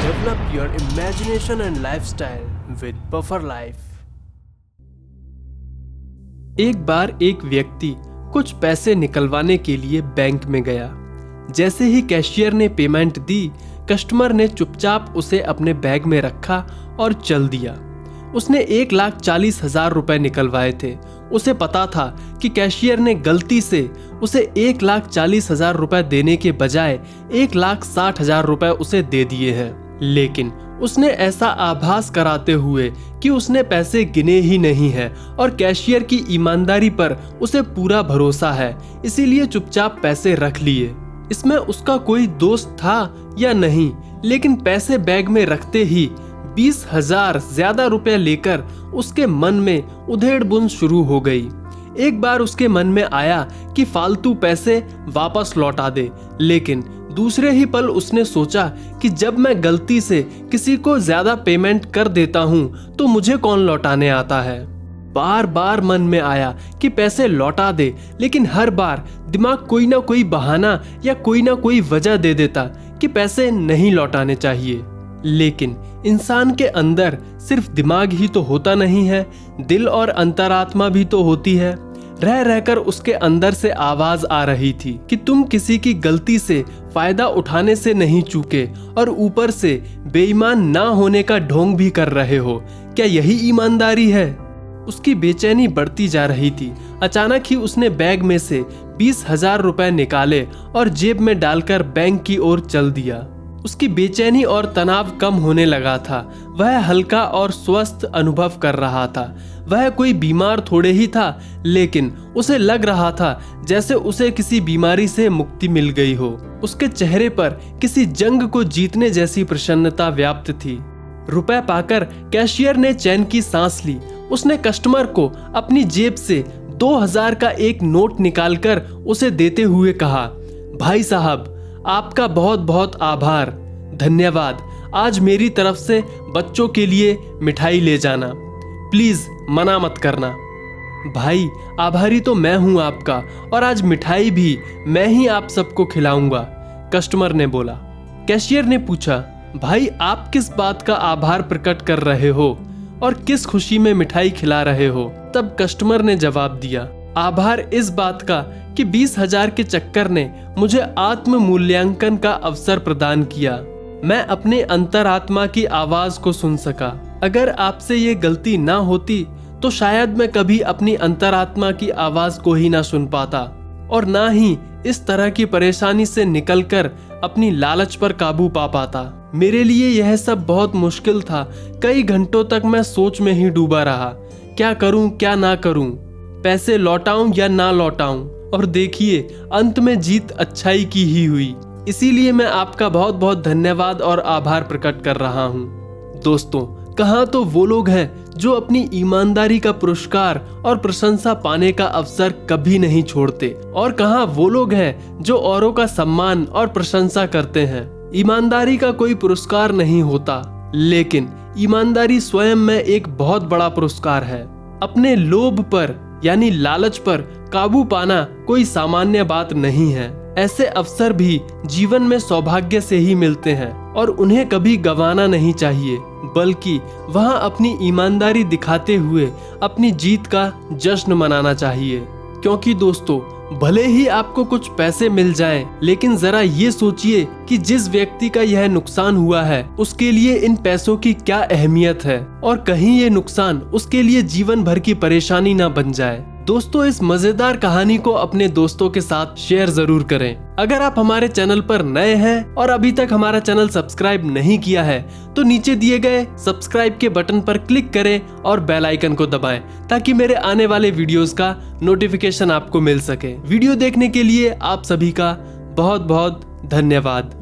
Develop your imagination and lifestyle with Buffer Life. एक बार एक व्यक्ति कुछ पैसे निकलवाने के लिए बैंक में गया। जैसे ही कैशियर ने पेमेंट दी, कस्टमर ने चुपचाप उसे अपने बैग में रखा और चल दिया। उसने 1,40,000 रुपए निकलवाए थे। उसे पता था कि कैशियर ने गलती से उसे 1,40,000 रुपए देने के बजाय 1,60,000 रुपए उसे दे दिए हैं, लेकिन उसने ऐसा आभास कराते हुए कि उसने पैसे गिने ही नहीं है और कैशियर की ईमानदारी पर उसे पूरा भरोसा है, इसीलिए चुपचाप पैसे रख लिए। इसमें उसका कोई दोस्त था या नहीं, लेकिन पैसे बैग में रखते ही 20,000 ज्यादा रुपए लेकर उसके मन में उधेड़-बुन शुरू हो गई। एक बार उसके मन में आया कि फालतू पैसे वापस लौटा दे, लेकिन दूसरे ही पल उसने सोचा कि जब मैं गलती से किसी को ज्यादा पेमेंट कर देता हूं तो मुझे कौन लौटाने आता है। बार बार मन में आया कि पैसे लौटा दे, लेकिन हर बार दिमाग कोई ना कोई बहाना या कोई ना कोई वजह दे देता कि पैसे नहीं लौटाने चाहिए। लेकिन इंसान के अंदर सिर्फ दिमाग ही तो होता नहीं है, दिल और अंतरात्मा भी तो होती है। रह रहकर उसके अंदर से आवाज आ रही थी कि तुम किसी की गलती से फायदा उठाने से नहीं चूके और ऊपर से बेईमान ना होने का ढोंग भी कर रहे हो। क्या यही ईमानदारी है? उसकी बेचैनी बढ़ती जा रही थी। अचानक ही उसने बैग में से 20,000 रुपए निकाले और जेब में डालकर बैंक की ओर चल दिया। उसकी बेचैनी और तनाव कम होने लगा था। वह हल्का और स्वस्थ अनुभव कर रहा था। वह कोई बीमार थोड़े ही था, लेकिन उसे लग रहा था जैसे उसे किसी बीमारी से मुक्ति मिल गई हो। उसके चेहरे पर किसी जंग को जीतने जैसी प्रसन्नता व्याप्त थी। रुपए पाकर कैशियर ने चैन की सांस ली। उसने कस्टमर को अपनी जेब से 2,000 का एक नोट निकालकर उसे देते हुए कहा, भाई साहब, आपका बहुत बहुत आभार, धन्यवाद। आज मेरी तरफ से बच्चों के लिए मिठाई ले जाना, प्लीज मना मत करना। भाई, आभारी तो मैं हूं आपका, और आज मिठाई भी मैं ही आप सबको खिलाऊंगा, कस्टमर ने बोला। कैशियर ने पूछा, भाई आप किस बात का आभार प्रकट कर रहे हो और किस खुशी में मिठाई खिला रहे हो? तब कस्टमर ने जवाब दिया, आभार इस बात का कि 20,000 के चक्कर ने मुझे आत्म मूल्यांकन का अवसर प्रदान किया। मैं अपने अंतरात्मा की आवाज को सुन सका। अगर आपसे ये गलती ना होती तो शायद मैं कभी अपनी अंतरात्मा की आवाज को ही ना सुन पाता और ना ही इस तरह की परेशानी से निकलकर अपनी लालच पर काबू पा पाता। मेरे लिए यह सब बहुत मुश्किल था। कई घंटों तक मैं सोच में ही डूबा रहा, क्या करूं क्या ना करूं, पैसे लौटाऊं या ना लौटाऊं। और देखिए, अंत में जीत अच्छाई की ही हुई। इसीलिए मैं आपका बहुत बहुत धन्यवाद और आभार प्रकट कर रहा हूं। दोस्तों, कहाँ तो वो लोग हैं जो अपनी ईमानदारी का पुरस्कार और प्रशंसा पाने का अवसर कभी नहीं छोड़ते, और कहाँ वो लोग हैं जो औरों का सम्मान और प्रशंसा करते हैं। ईमानदारी का कोई पुरस्कार नहीं होता, लेकिन ईमानदारी स्वयं में एक बहुत बड़ा पुरस्कार है। अपने लोभ पर यानी लालच पर काबू पाना कोई सामान्य बात नहीं है। ऐसे अवसर भी जीवन में सौभाग्य से ही मिलते हैं और उन्हें कभी गंवाना नहीं चाहिए, बल्कि वहां अपनी ईमानदारी दिखाते हुए अपनी जीत का जश्न मनाना चाहिए। क्योंकि दोस्तों, भले ही आपको कुछ पैसे मिल जाएं, लेकिन जरा ये सोचिए कि जिस व्यक्ति का यह नुकसान हुआ है उसके लिए इन पैसों की क्या अहमियत है, और कहीं ये नुकसान उसके लिए जीवन भर की परेशानी ना बन जाए। दोस्तों, इस मजेदार कहानी को अपने दोस्तों के साथ शेयर जरूर करें। अगर आप हमारे चैनल पर नए हैं और अभी तक हमारा चैनल सब्सक्राइब नहीं किया है तो नीचे दिए गए सब्सक्राइब के बटन पर क्लिक करें और बेल आइकन को दबाएं, ताकि मेरे आने वाले वीडियोस का नोटिफिकेशन आपको मिल सके। वीडियो देखने के लिए आप सभी का बहुत बहुत धन्यवाद।